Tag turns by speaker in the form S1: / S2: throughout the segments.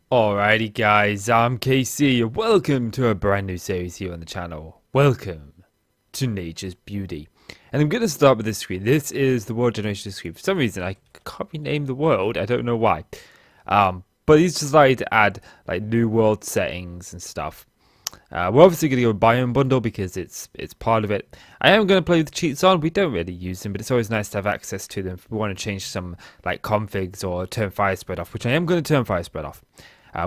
S1: Alrighty guys, I'm KC and welcome to a brand new series here on the channel. Welcome to Nature's Beauty. And I'm going to start with this screen. This is the world generation screen. For some reason I can't rename the world, I don't know why. But he's decided to add like new world settings and stuff. We're obviously going to go biome bundle because it's part of it. I am going to play with the cheats on. We don't really use them, but it's always nice to have access to them if we want to change some like configs or turn fire spread off, which I am going to turn fire spread off.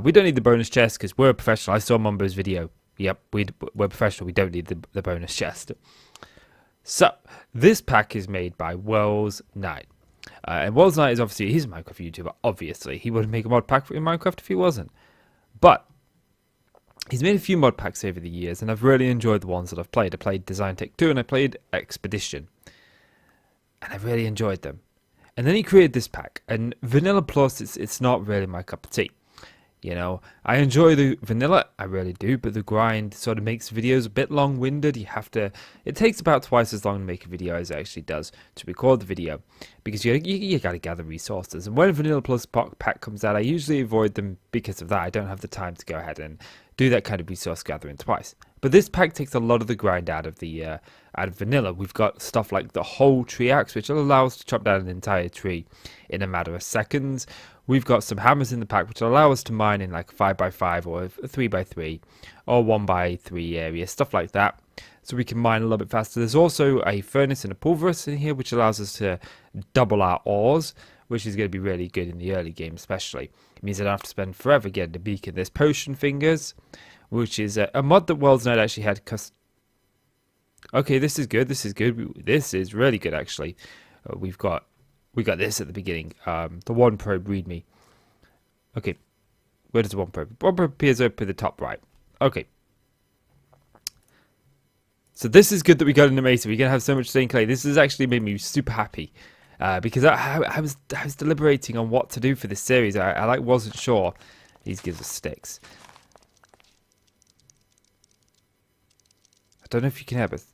S1: We don't need the bonus chest because we're a professional. I saw Mumbo's video. Yep, we're professional. We don't need the bonus chest. So, this pack is made by Welsknight. And Welsknight is obviously, he's a Minecraft YouTuber, obviously. He wouldn't make a mod pack in Minecraft if he wasn't. But, he's made a few mod packs over the years, and I've really enjoyed the ones that I've played. I played Design Tech 2 and I played Expedition. And I really enjoyed them. And then he created this pack. And Vanilla Plus, it's not really my cup of tea. You know, I enjoy the vanilla, I really do, but the grind sort of makes videos a bit long-winded. It takes about twice as long to make a video as it actually does to record the video, because you got to gather resources. And when Vanilla Plus pack comes out, I usually avoid them because of that. I don't have the time to go ahead and do that kind of resource gathering twice. But this pack takes a lot of the grind out of vanilla. We've got stuff like the whole tree axe, which will allow us to chop down an entire tree in a matter of seconds. We've got some hammers in the pack which will allow us to mine in like 5x5 or 3x3 or 1x3 areas, stuff like that. So we can mine a little bit faster. There's also a furnace and a pulverus in here which allows us to double our ores, which is going to be really good in the early game especially. It means I don't have to spend forever getting a beacon. There's potion fingers, which is a mod that Welsknight actually had Okay, this is good. This is good. This is really good actually. We got this at the beginning. The one probe readme. Okay, where does the one probe? One probe appears up at the top right. Okay. So this is good that we got in the mesa. We're gonna have so much stained clay. This has actually made me super happy because I was deliberating on what to do for this series. I like wasn't sure. These gives us sticks. I don't know if you can hear, but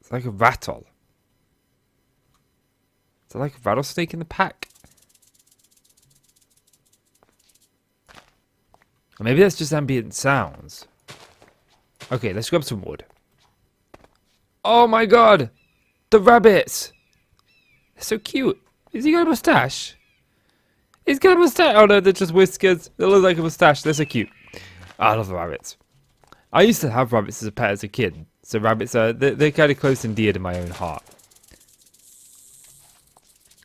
S1: it's like a rattle. Is there like a rattlesnake in the pack? Or maybe that's just ambient sounds. Okay, let's grab some wood. Oh my god! The rabbits! They're so cute. Has he got a mustache? He's got a mustache! Oh no, they're just whiskers. They look like a mustache. They're so cute. I love the rabbits. I used to have rabbits as a pet as a kid. So rabbits are, they're kind of close and dear to my own heart.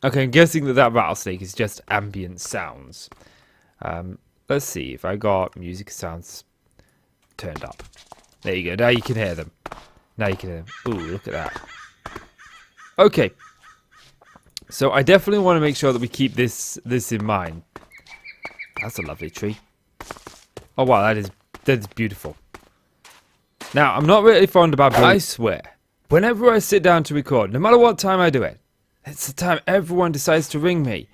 S1: Okay, I'm guessing that rattlesnake is just ambient sounds. Let's see if I got music sounds turned up. There you go. Now you can hear them. Now you can hear them. Ooh, look at that. Okay. So I definitely want to make sure that we keep this in mind. That's a lovely tree. Oh wow, that is beautiful. Now, I'm not really fond about building. I swear, whenever I sit down to record, no matter what time I do it, it's the time everyone decides to ring me.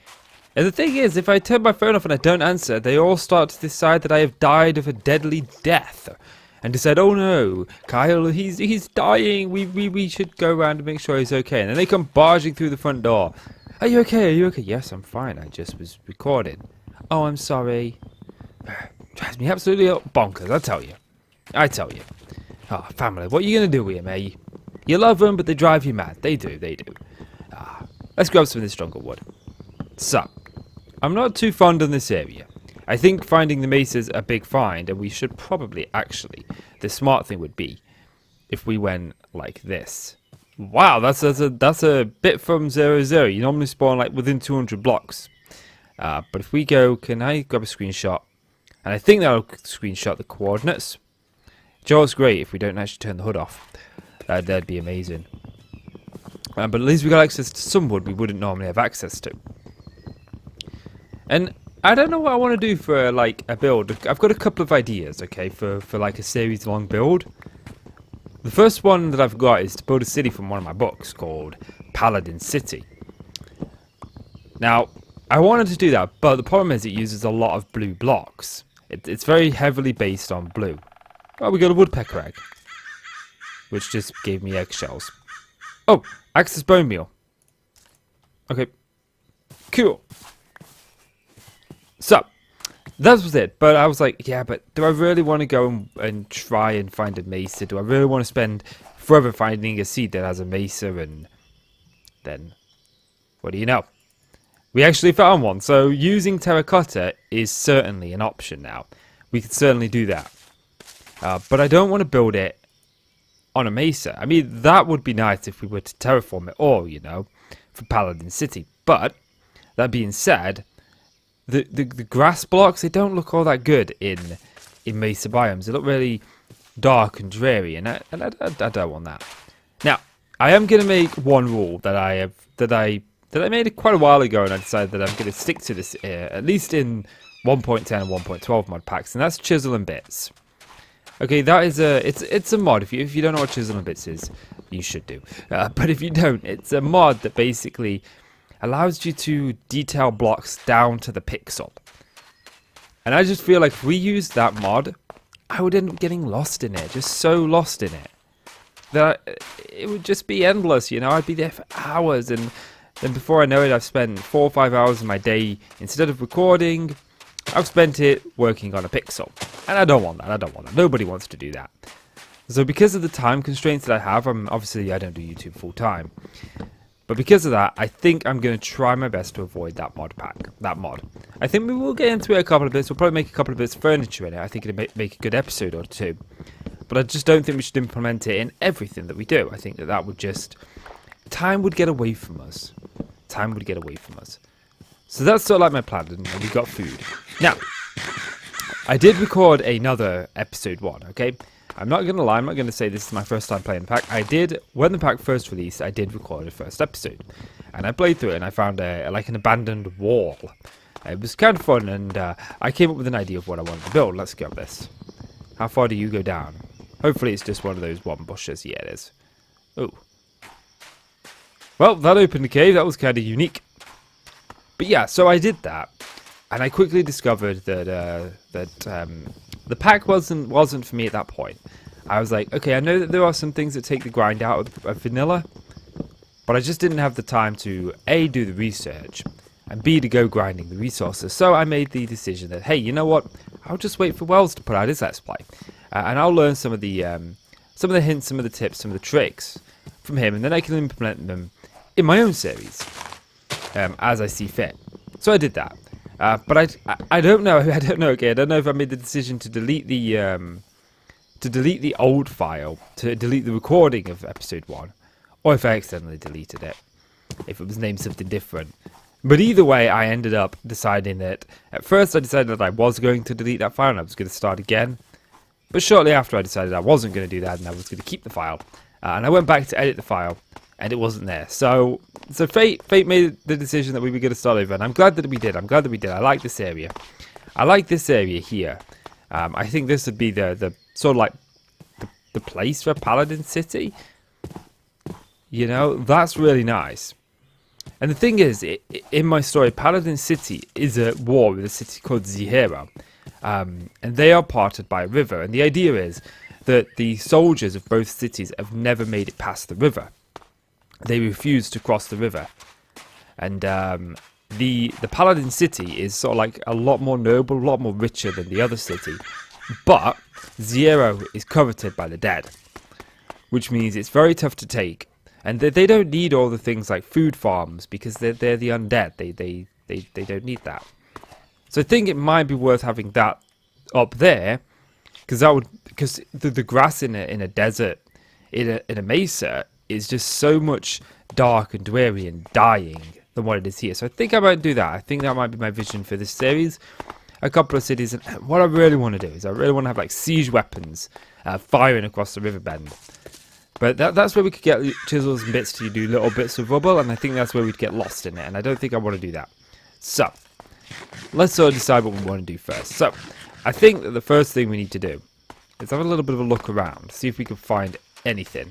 S1: And the thing is, if I turn my phone off and I don't answer, they all start to decide that I have died of a deadly death. And decide, oh no, Kyle, he's dying. We should go around and make sure he's okay. And then they come barging through the front door. Are you okay? Are you okay? Yes, I'm fine. I just was recording. Oh, I'm sorry. Drives me absolutely bonkers, I tell you. Oh, family, what are you going to do with him, eh? You love them, but they drive you mad. They do. Let's grab some of this stronger wood. So, I'm not too fond of this area. I think finding the mesa's a big find, and we should probably actually, the smart thing would be if we went like this. Wow, that's a bit from 0, You normally spawn like within 200 blocks. But if we go, can I grab a screenshot? And I think that'll screenshot the coordinates. Joel's great if we don't actually turn the hood off. That'd be amazing. But at least we got access to some wood we wouldn't normally have access to. And I don't know what I want to do for like a build. I've got a couple of ideas, okay, for like a series long build. The first one that I've got is to build a city from one of my books called Paladin City. Now, I wanted to do that, but the problem is it uses a lot of blue blocks. It's very heavily based on blue. Oh, we got a woodpecker egg, which just gave me eggshells. Oh, access bone meal. Okay, cool. So, that was it. But I was like, yeah, but do I really want to go and try and find a mesa? Do I really want to spend forever finding a seed that has a mesa? And then, what do you know? We actually found one. So using terracotta is certainly an option now. We could certainly do that. But I don't want to build it on a mesa. I mean, that would be nice if we were to terraform it all, you know, for Paladin City. But, that being said, the grass blocks, they don't look all that good in mesa biomes. They look really dark and dreary, and I don't want that. Now, I am going to make one rule that I made quite a while ago, and I decided that I'm going to stick to this, at least in 1.10 and 1.12 mod packs, and that's chisel and bits. Okay, that is it's a mod. If you don't know what chisel and bits is, you should do. But if you don't, it's a mod that basically allows you to detail blocks down to the pixel. And I just feel like if we used that mod, I would end up getting lost in it, just so lost in it that it would just be endless. You know, I'd be there for hours, and then before I know it, I've spent 4 or 5 hours of my day, instead of recording, I've spent it working on a pixel. And I don't want that. I don't want that. Nobody wants to do that. So because of the time constraints that I have, obviously I don't do YouTube full time. But because of that, I think I'm going to try my best to avoid that mod. I think we will get into it a couple of bits. We'll probably make a couple of bits of furniture in it. I think it'll make a good episode or two. But I just don't think we should implement it in everything that we do. I think that would just... time would get away from us. Time would get away from us. So that's sort of like my plan, and we got food. Now, I did record another episode 1, okay? I'm not going to lie, I'm not going to say this is my first time playing the pack. When the pack first released, I did record the first episode. And I played through it, and I found like an abandoned wall. It was kind of fun, and I came up with an idea of what I wanted to build. Let's go with this. How far do you go down? Hopefully it's just one of those one bushes. Yeah, it is. Oh. Well, that opened the cave. That was kind of unique. But yeah, so I did that, and I quickly discovered that the pack wasn't for me at that point. I was like, okay, I know that there are some things that take the grind out of vanilla, but I just didn't have the time to A, do the research, and B, to go grinding the resources. So I made the decision that, hey, you know what? I'll just wait for Wells to put out his Let's Play, and I'll learn some of the hints, some of the tips, some of the tricks from him, and then I can implement them in my own series. As I see fit. So I did that. But I don't know. I don't know. Okay, I don't know if I made the decision to delete the old file, to delete the recording of episode 1, or if I accidentally deleted it, if it was named something different. But either way, I ended up deciding that at first I decided that I was going to delete that file and I was going to start again. But shortly after, I decided I wasn't going to do that and I was going to keep the file. And I went back to edit the file, and it wasn't there. So fate made the decision that we were going to start over, and I'm glad that we did. I like this area. I like this area here. I think this would be the sort of like the place for Paladin City. You know, that's really nice. And the thing is, in my story, Paladin City is at war with a city called Zihera. And they are parted by a river. And the idea is that the soldiers of both cities have never made it past the river. They refuse to cross the river. And the Paladin City is sort of like a lot more noble, a lot more richer than the other city. But Zero is coveted by the dead, which means it's very tough to take. And they don't need all the things like food farms because they're the undead. They don't need that. So I think it might be worth having that up there, because the grass in a desert, in a mesa, is just so much dark and dreary and dying than what it is here. So I think I might do that. I think that might be my vision for this series. A couple of cities, and what I really want to do is I really want to have like siege weapons firing across the river bend. But that's where we could get chisels and bits to do little bits of rubble, and I think that's where we'd get lost in it, and I don't think I want to do that. So let's sort of decide what we want to do first. So I think that the first thing we need to do is have a little bit of a look around, see if we can find anything.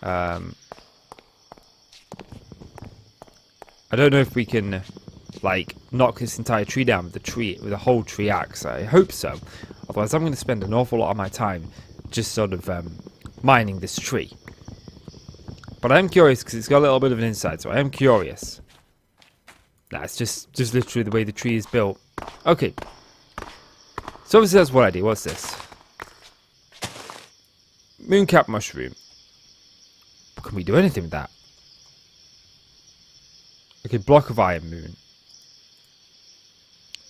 S1: I don't know if we can like knock this entire tree down with a whole tree axe. I hope so. Otherwise, I'm going to spend an awful lot of my time just sort of mining this tree. But I am curious because it's got a little bit of an inside, so I am curious. Nah, it's just literally the way the tree is built. Okay. So obviously that's what I do. What's this? Mooncap mushroom. Can we do anything with that? Okay, block of iron moon.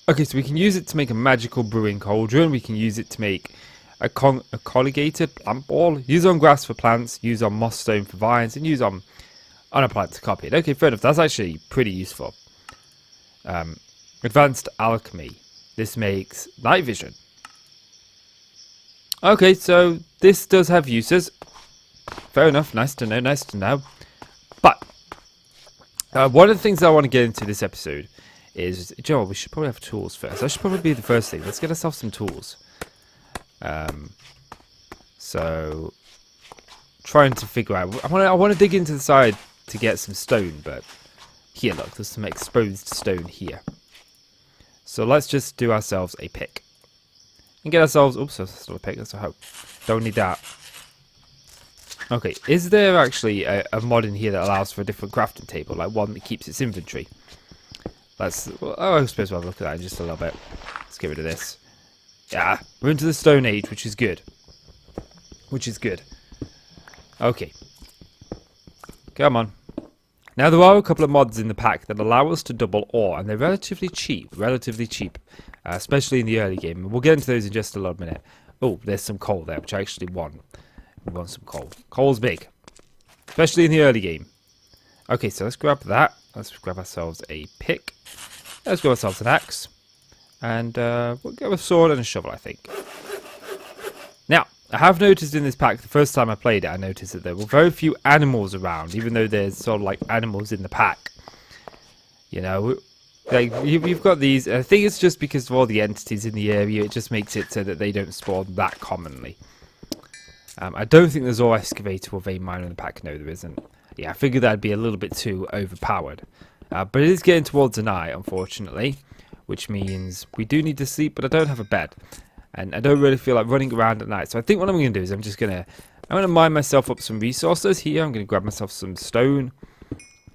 S1: Okay, so we can use it to make a magical brewing cauldron. We can use it to make a colligated plant ball. Use on grass for plants. Use on moss stone for vines. And use on a plant to copy it. Okay, fair enough. That's actually pretty useful. Advanced alchemy. This makes night vision. Okay, so this does have uses. Fair enough. Nice to know. Nice to know. But one of the things I want to get into this episode is, Joel, we should probably have tools first. That should probably be the first thing. Let's get ourselves some tools. So trying to figure out. I want to dig into the side to get some stone, but here, look, there's some exposed stone here. So let's just do ourselves a pick and get ourselves. Oops, that's still a pick. That's a hope. Don't need that. Okay, is there actually a mod in here that allows for a different crafting table, like one that keeps its inventory? Let's. Well, I suppose we'll have a look at that in just a little bit. Let's get rid of this. Yeah, we're into the Stone Age, which is good. Which is good. Okay. Come on. Now, there are a couple of mods in the pack that allow us to double ore, and they're relatively cheap. Especially in the early game. We'll get into those in just a little minute. Oh, there's some coal there, which I actually want. We want some coal. Coal's big. Especially in the early game. Okay, so let's grab that. Let's grab ourselves a pick. Let's grab ourselves an axe. And we'll get a sword and a shovel, I think. Now, I have noticed in this pack, the first time I played it, I noticed that there were very few animals around, even though there's sort of like animals in the pack. You know, like you've got these. I think it's just because of all the entities in the area, it just makes it so that they don't spawn that commonly. I don't think there's ore excavator or vein miner in the pack. No, there isn't. Yeah, I figured that'd be a little bit too overpowered. But it is getting towards the night, unfortunately, which means we do need to sleep, but I don't have a bed. And I don't really feel like running around at night. So I think what I'm going to do is I'm going to mine myself up some resources here. I'm going to grab myself some stone.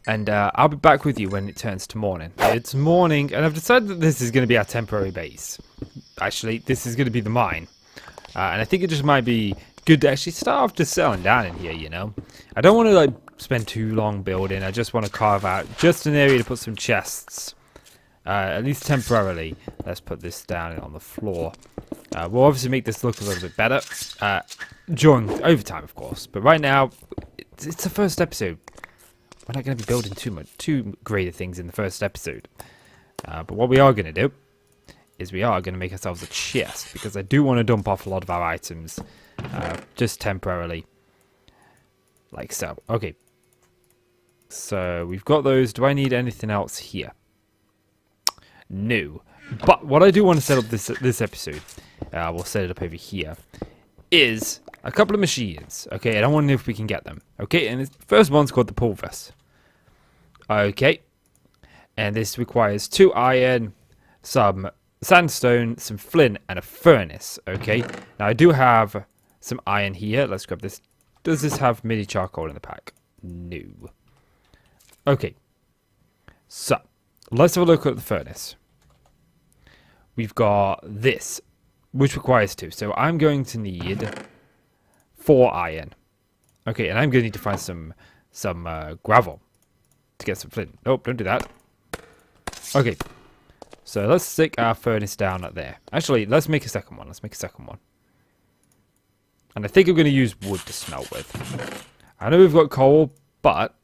S1: And I'll be back with you when it turns to morning. It's morning, and I've decided that this is going to be our temporary base. Actually, this is going to be the mine. And I think it just might be good to actually start off just settling down in here, you know. I don't want to like spend too long building. I just want to carve out just an area to put some chests. At least temporarily. Let's put this down on the floor. We'll obviously make this look a little bit better during overtime, of course. But right now, it's the first episode. We're not going to be building too great things in the first episode. But what we are going to do is we are going to make ourselves a chest, because I do want to dump off a lot of our items just temporarily, like so. Okay, so we've got those. Do I need anything else here? No. But what I do want to set up this episode, we'll set it up over here, is a couple of machines. Okay, and I want to know if we can get them. Okay, and the first one's called the pulvers. Okay, and this requires 2 iron, some sandstone, some flint, and a furnace. Okay, now I do have some iron here. Let's grab this. Does this have mini charcoal in the pack? No. Okay, so let's have a look at the furnace. We've got this, which requires 2. So I'm going to need 4 iron. Okay, and I'm going to need to find some gravel to get some flint. Nope, don't do that. Okay, so let's stick our furnace down there. Actually, let's make a second one. And I think I'm going to use wood to smelt with. I know we've got coal, but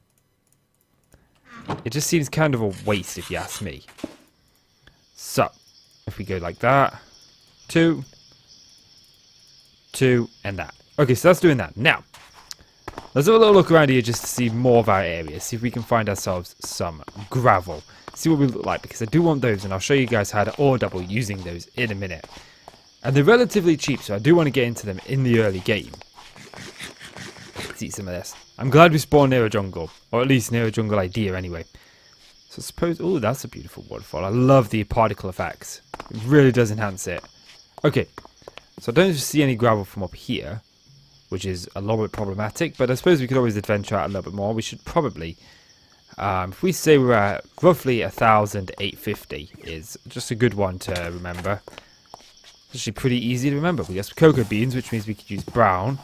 S1: it just seems kind of a waste if you ask me. So if we go like that, 2, and that. Okay, so that's doing that. Now, let's have a little look around here just to see more of our area. See if we can find ourselves some gravel. See what we look like, because I do want those, and I'll show you guys how to ore double using those in a minute. And they're relatively cheap, so I do want to get into them in the early game. Let's eat some of this. I'm glad we spawned near a jungle, or at least near a jungle idea anyway. So suppose, oh, that's a beautiful waterfall. I love the particle effects. It really does enhance it. Okay, so I don't see any gravel from up here, which is a little bit problematic, but I suppose we could always adventure out a little bit more. We should probably If we say we're at roughly 1,850 is just a good one to remember. It's actually pretty easy to remember. We got some cocoa beans, which means we could use brown,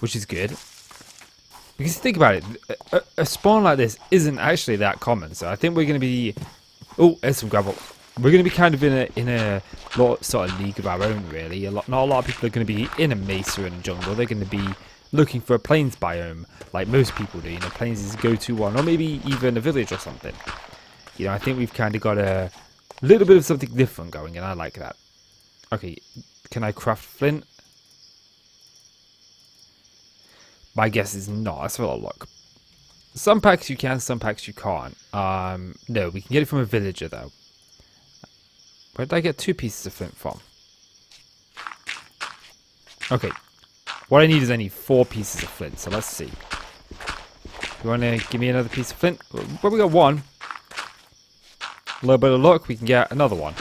S1: which is good. Because think about it, a spawn like this isn't actually that common. So I think we're going to be... Oh, there's some gravel. We're going to be kind of in a sort of league of our own, really. Not a lot of people are going to be in a mesa and a jungle. They're going to be looking for a plains biome, like most people do. You know, plains is a go-to one, or maybe even a village or something. You know, I think we've kind of got a little bit of something different going, and I like that. Okay, can I craft flint? My guess is not. Let's have a look. Some packs you can, some packs you can't. No, we can get it from a villager, though. Where did I get 2 pieces of flint from? Okay. What I need is 4 pieces of flint, so let's see. You want to give me another piece of flint? Well, we got 1. A little bit of luck, we can get another one.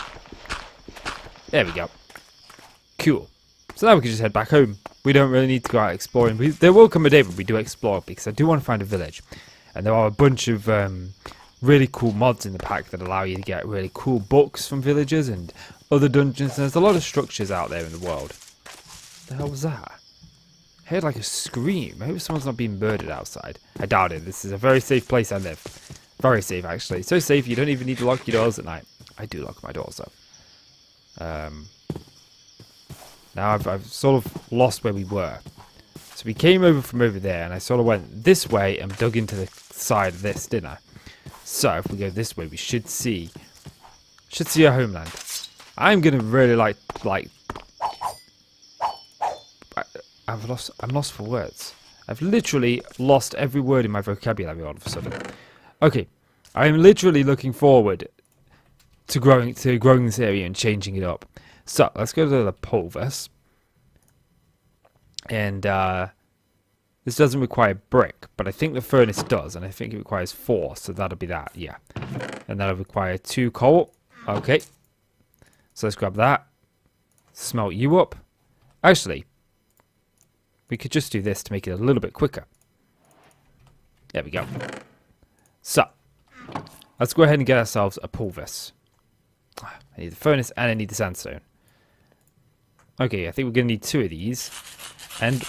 S1: There we go. Cool. So now we can just head back home. We don't really need to go out exploring. There will come a day when we do explore, because I do want to find a village. And there are a bunch of really cool mods in the pack that allow you to get really cool books from villagers and other dungeons. And there's a lot of structures out there in the world. What the hell was that? I heard like a scream. I hope someone's not being murdered outside. I doubt it. This is a very safe place I live. Very safe, actually. So safe you don't even need to lock your doors at night. I do lock my doors, though. Now I've sort of lost where we were. So we came over from over there, and I sort of went this way and dug into the side of this, didn't I? So if we go this way, we should see our homeland. I'm gonna really like. I'm lost for words. I've literally lost every word in my vocabulary all of a sudden. Okay, I'm literally looking forward to growing this area and changing it up. So let's go to the pulvers, and this doesn't require brick, but I think the furnace does, and I think it requires 4, so that'll be that, yeah. And that'll require 2 coal. Okay, so let's grab that, smelt you up. Actually, we could just do this to make it a little bit quicker. There we go. So let's go ahead and get ourselves a pulvers. I need the furnace and I need the sandstone. Okay, I think we're going to need 2 of these. And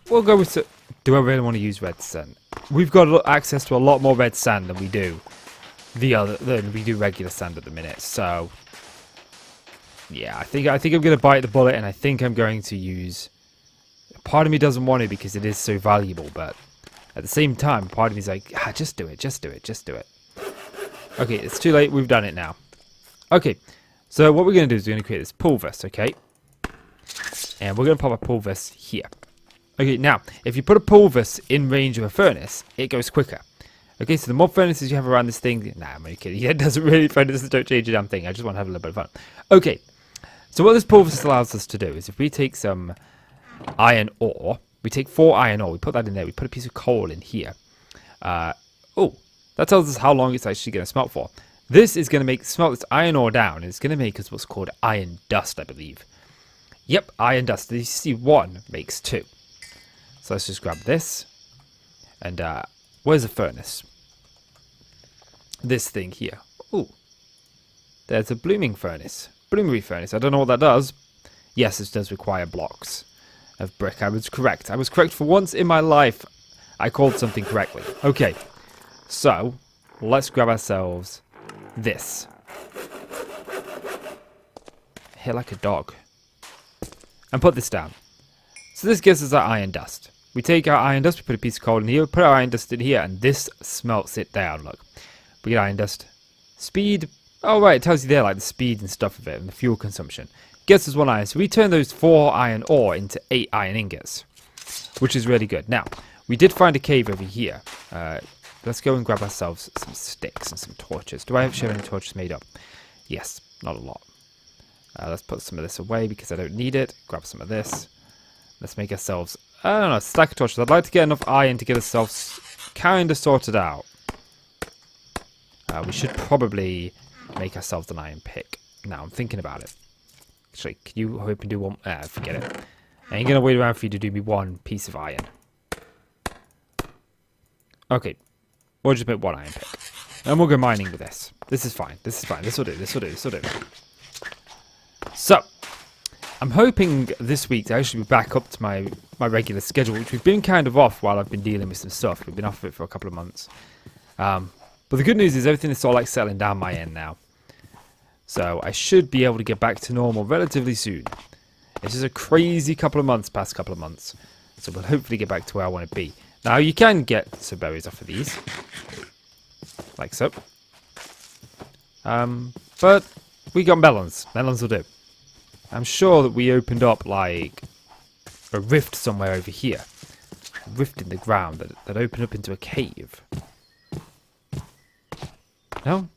S1: we'll go with... Do I really want to use red sand? We've got access to a lot more red sand than we do regular sand at the minute. So, yeah, I think I'm going to bite the bullet, and I think I'm going to use... Part of me doesn't want to because it is so valuable, but at the same time, part of me is like, just do it, just do it, just do it. Okay, it's too late. We've done it now. Okay, so what we're going to do is we're going to create this pulvers, okay? And we're going to pop a pulvers here. Okay, now, if you put a pulvers in range of a furnace, it goes quicker. Okay, so the more furnaces you have around this thing... Nah, I'm only kidding. Yeah, it doesn't really... Furnaces don't change a damn thing. I just want to have a little bit of fun. Okay, so what this pulvers allows us to do is if we take some iron ore, we take 4 iron ore, we put that in there, we put a piece of coal in here. Oh, that tells us how long it's actually going to smelt for. This is going to smelt this iron ore down, and it's going to make us what's called iron dust, I believe. Yep, iron dust. You see, 1 makes 2. So let's just grab this. And where's the furnace? This thing here. Oh, there's a blooming furnace. Bloomery furnace. I don't know what that does. Yes, it does require blocks of brick. I was correct. I was correct for once in my life. I called something correctly. Okay, so let's grab ourselves this. Hit like a dog. And put this down. So this gives us our iron dust. We take our iron dust, we put a piece of coal in here, we put our iron dust in here, and this smelts it down, look. We get iron dust. Speed. Oh, right, it tells you there, like, the speed and stuff of it, and the fuel consumption. Gets us 1 iron. So we turn those 4 iron ore into 8 iron ingots, which is really good. Now, we did find a cave over here. Let's go and grab ourselves some sticks and some torches. Do I have any torches made up? Yes, not a lot. Let's put some of this away because I don't need it. Grab some of this. Let's make ourselves, I don't know, a stack of torches. I'd like to get enough iron to get ourselves kind of sorted out. We should probably make ourselves an iron pick. Now, I'm thinking about it. Actually, can you hope and do one? Forget it. I ain't going to wait around for you to do me 1 piece of iron. Okay. Or just make one iron pick. And we'll go mining with this. This is fine. This is fine. This will do. This will do. This will do. So, I'm hoping this week to actually be back up to my regular schedule, which we've been kind of off while I've been dealing with some stuff. We've been off of it for a couple of months. But the good news is everything is sort of like settling down my end now. So I should be able to get back to normal relatively soon. It's just a crazy couple of months, past couple of months. So we'll hopefully get back to where I want to be. Now you can get some berries off of these. Like so. But we got melons. Melons will do. I'm sure that we opened up like a rift somewhere over here. A rift in the ground that opened up into a cave. No?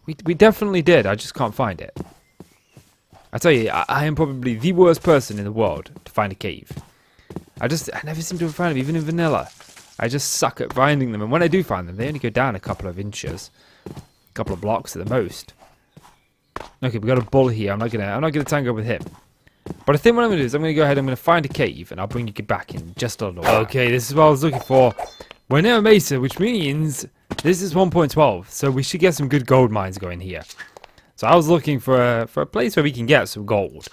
S1: We definitely did. I just can't find it. I tell you, I am probably the worst person in the world to find a cave. I never seem to have found them, even in vanilla. I just suck at finding them, and when I do find them, they only go down a couple of inches, a couple of blocks at the most. Okay, we got a bull here. I'm not gonna tango with him. But I think what I'm gonna do is I'm gonna go ahead. I'm gonna find a cave, and I'll bring you back in just a little while. Okay, this is what I was looking for. We're near a mesa, which means this is 1.12, so we should get some good gold mines going here. So I was looking for a place where we can get some gold.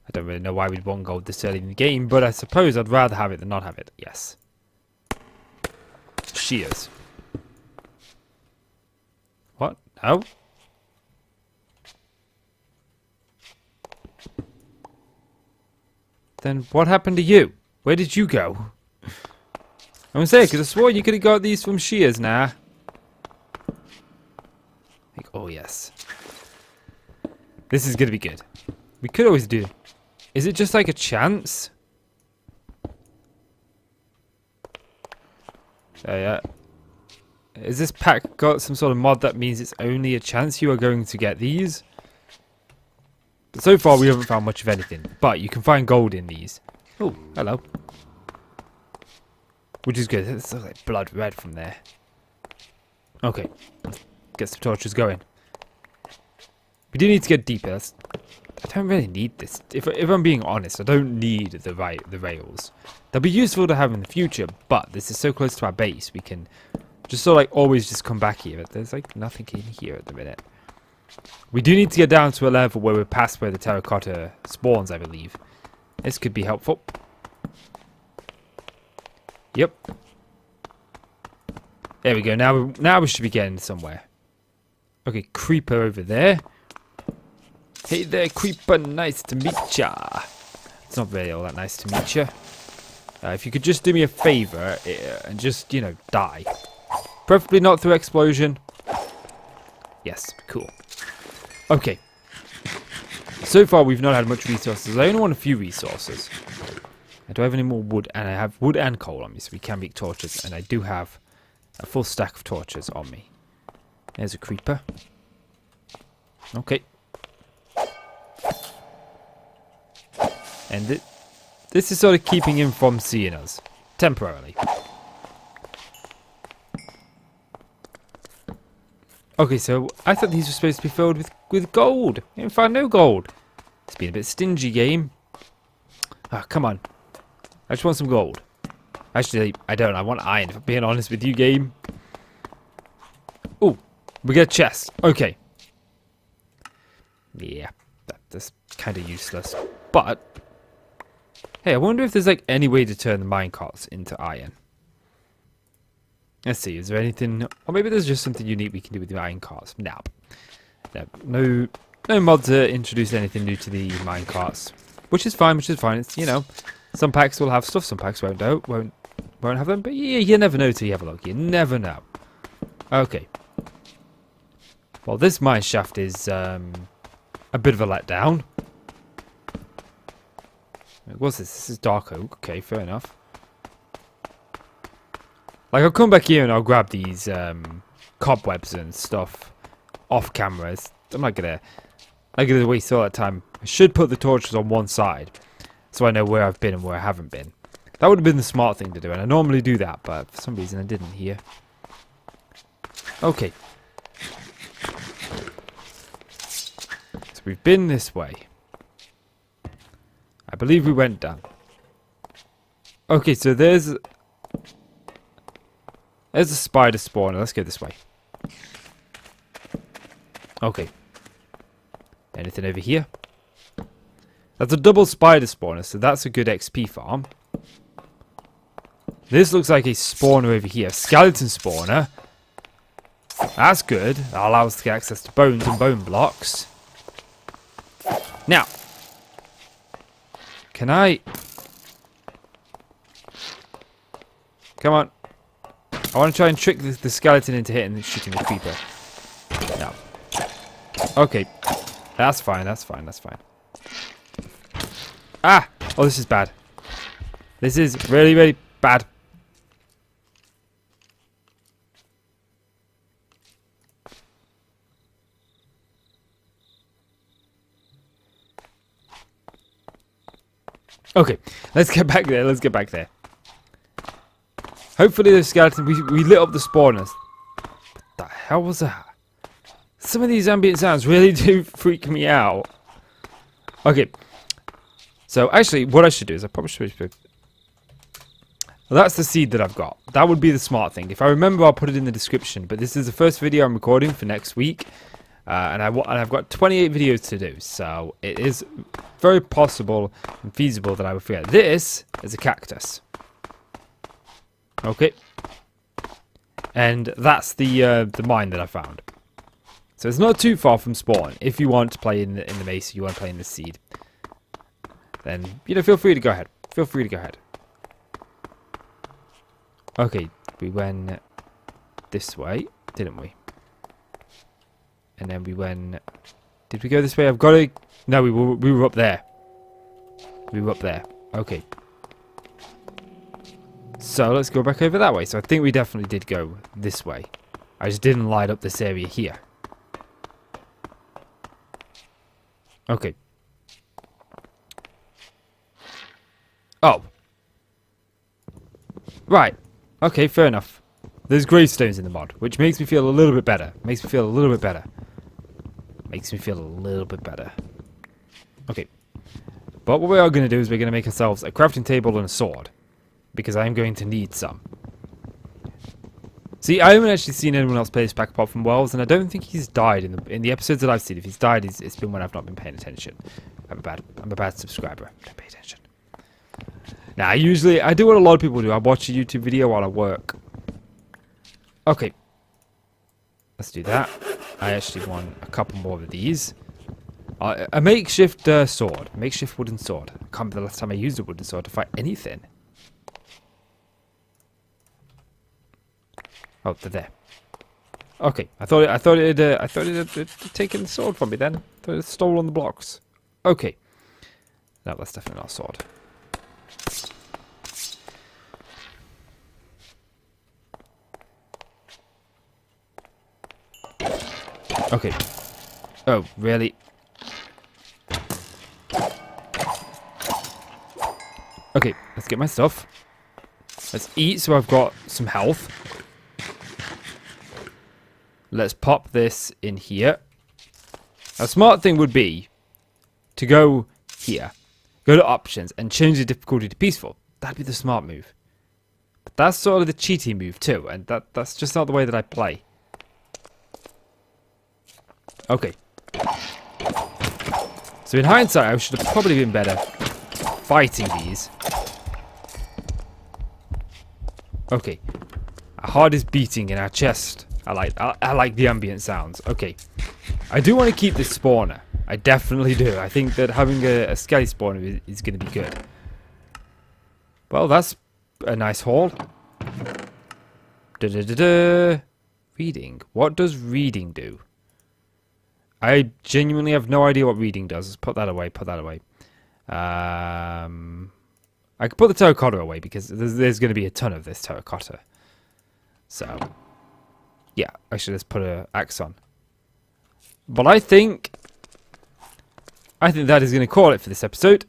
S1: I don't really know why we'd want gold this early in the game, but I suppose I'd rather have it than not have it. Yes. Shears. What? No? Then what happened to you? Where did you go? I'm gonna say, because I swore you could have got these from shears now. Like, oh yes. This is gonna be good. We could always do. Is it just like a chance? Oh yeah. Is this pack got some sort of mod that means it's only a chance you are going to get these? But so far we haven't found much of anything. But you can find gold in these. Oh, hello. Which is good. It's like blood red from there. Okay. Let's get some torches going. We do need to get deeper. I don't really need this. If I'm being honest, I don't need the rails. They'll be useful to have in the future, but this is so close to our base, we can just sort of like always just come back here. But there's like nothing in here at the minute. We do need to get down to a level where we're past where the terracotta spawns, I believe. This could be helpful. Yep. There we go. Now we should be getting somewhere. Okay, creeper over there. Hey there, creeper. Nice to meet ya. It's not really all that nice to meet ya. If you could just do me a favor and just, you know, die. Preferably not through explosion. Yes, cool. Okay. So far, we've not had much resources. I only want a few resources. Do I have any more wood? And I have wood and coal on me, so we can make torches. And I do have a full stack of torches on me. There's a creeper. Okay. And this is sort of keeping him from seeing us. Temporarily. Okay, so I thought these were supposed to be filled with gold. I didn't find no gold. It's been a bit stingy, game. Ah, come on. I just want some gold. Actually, I don't. I want iron, if I'm being honest with you, game. Oh, we get a chest. Okay. Yeah, that's kind of useless. But, hey, I wonder if there's like any way to turn the minecarts into iron. Let's see, is there anything... Or maybe there's just something unique we can do with the iron carts. Nope. No mod to introduce anything new to the mine carts. Which is fine, It's, you know, some packs will have stuff, some packs won't have them. But yeah, you never know till you have a look. You never know. Okay. Well, this mine shaft is a bit of a letdown. What's this? This is dark oak. Okay, fair enough. Like, I'll come back here and I'll grab these cobwebs and stuff off cameras. I'm not gonna waste all that time. I should put the torches on one side so I know where I've been and where I haven't been. That would have been the smart thing to do, and I normally do that, but for some reason I didn't here. Okay. So we've been this way. I believe we went down. Okay, so there's There's a spider spawner. Let's go this way. Okay. Anything over here? That's a double spider spawner, so that's a good XP farm. This looks like a spawner over here. Skeleton spawner. That's good. That allows us to get access to bones and bone blocks. Now, can I... Come on. I want to try and trick the skeleton into hitting and shooting the creeper. No. Okay. That's fine, that's fine, that's fine. Ah! Oh, this is bad. This is really, really bad. Okay, let's get back there, let's get back there. Hopefully the skeleton, we lit up the spawners. What the hell was that? Some of these ambient sounds really do freak me out. Okay. So actually, what I should do is I probably should... Well, that's the seed that I've got. That would be the smart thing. If I remember, I'll put it in the description. But this is the first video I'm recording for next week. And I've got 28 videos to do. So it is very possible and feasible that I would forget. This is a cactus. Okay. And that's the mine that I found. So it's not too far from spawn. If you want to play in the maze, you want to play in the seed, then, you know, feel free to go ahead. Feel free to go ahead. Okay, we went this way, didn't we? And then we went... Did we go this way? I've got to... No, we were up there. We were up there. Okay. So let's go back over that way. So I think we definitely did go this way. I just didn't light up this area here. Okay. Oh. Right. Okay, fair enough. There's gravestones in the mod, which makes me feel a little bit better. Makes me feel a little bit better. Makes me feel a little bit better. Okay. But what we are going to do is we're going to make ourselves a crafting table and a sword. Because I'm going to need some. See, I haven't actually seen anyone else play this pack apart from Wells, and I don't think he's died in the episodes that I've seen. If he's died, it's been when I've not been paying attention. I'm a bad subscriber. Don't pay attention. Now, usually, I do what a lot of people do. I watch a YouTube video while I work. Okay. Let's do that. I actually want a couple more of these. A makeshift sword. Makeshift wooden sword. I can't remember the last time I used a wooden sword to fight anything. Oh, they're there. Okay, I thought it had taken the sword from me then. I thought it had stolen the blocks. Okay. No, that's definitely not a sword. Okay. Oh, really? Okay, let's get my stuff. Let's eat so I've got some health. Let's pop this in here. A smart thing would be to go here, go to options, and change the difficulty to peaceful. That'd be the smart move. But that's sort of the cheating move too, and that's just not the way that I play. Okay. So in hindsight, I should have probably been better fighting these. Okay. Our heart is beating in our chest. I like the ambient sounds. Okay. I do want to keep this spawner. I definitely do. I think that having a skelly spawner is going to be good. Well, that's a nice haul. Reading. What does reading do? I genuinely have no idea what reading does. Let's put that away. Put that away. I could put the terracotta away because there's going to be a ton of this terracotta. So, yeah. Actually, let's put an axe on. But I think that is going to call it for this episode.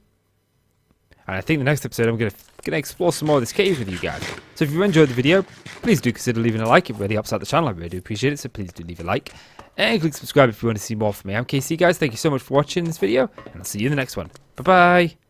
S1: And I think the next episode I'm going to explore some more of this cave with you guys. So if you enjoyed the video, please do consider leaving a like. It really helps out the channel. I really do appreciate it. So please do leave a like. And click subscribe if you want to see more from me. I'm KC, guys. Thank you so much for watching this video. And I'll see you in the next one. Bye-bye.